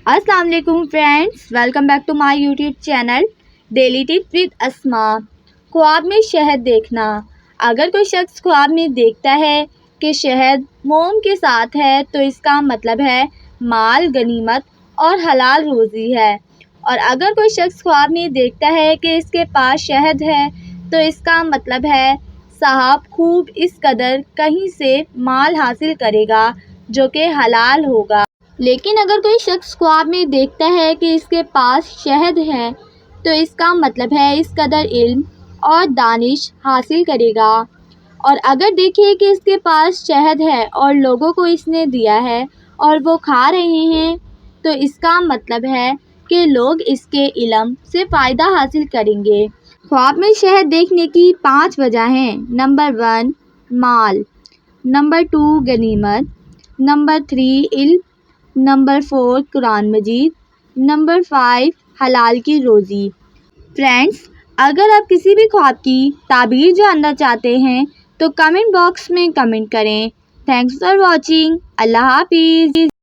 अस्सलाम वालेकुम friends, welcome back to my YouTube channel daily tips with Asma. ख्वाब में शहद देखना। अगर कोई शख्स ख्वाब में देखता है कि शहद मोम के साथ है तो इसका मतलब है माल, गनीमत और हलाल रोज़ी है। और अगर कोई शख्स ख्वाब में देखता है कि इसके पास शहद है तो इसका मतलब है साहब खूब इस कदर कहीं से माल हासिल करेगा जो कि हलाल होगा। लेकिन अगर कोई शख्स ख्वाब में देखता है कि इसके पास शहद है तो इसका मतलब है इस कदर इल्म और दानिश हासिल करेगा। और अगर देखे कि इसके पास शहद है और लोगों को इसने दिया है और वो खा रहे हैं तो इसका मतलब है कि लोग इसके इल्म से फ़ायदा हासिल करेंगे। ख्वाब में शहद देखने की 5 वजह हैं। नंबर 1 माल, नंबर 2 गनीमत, नंबर 3 इल्म, नंबर 4 कुरान मजीद, नंबर 5 हलाल की रोज़ी। फ्रेंड्स, अगर आप किसी भी ख्वाब की ताबीर जानना चाहते हैं तो कमेंट बॉक्स में कमेंट करें। Thanks for watching. अल्लाह हाफिज़।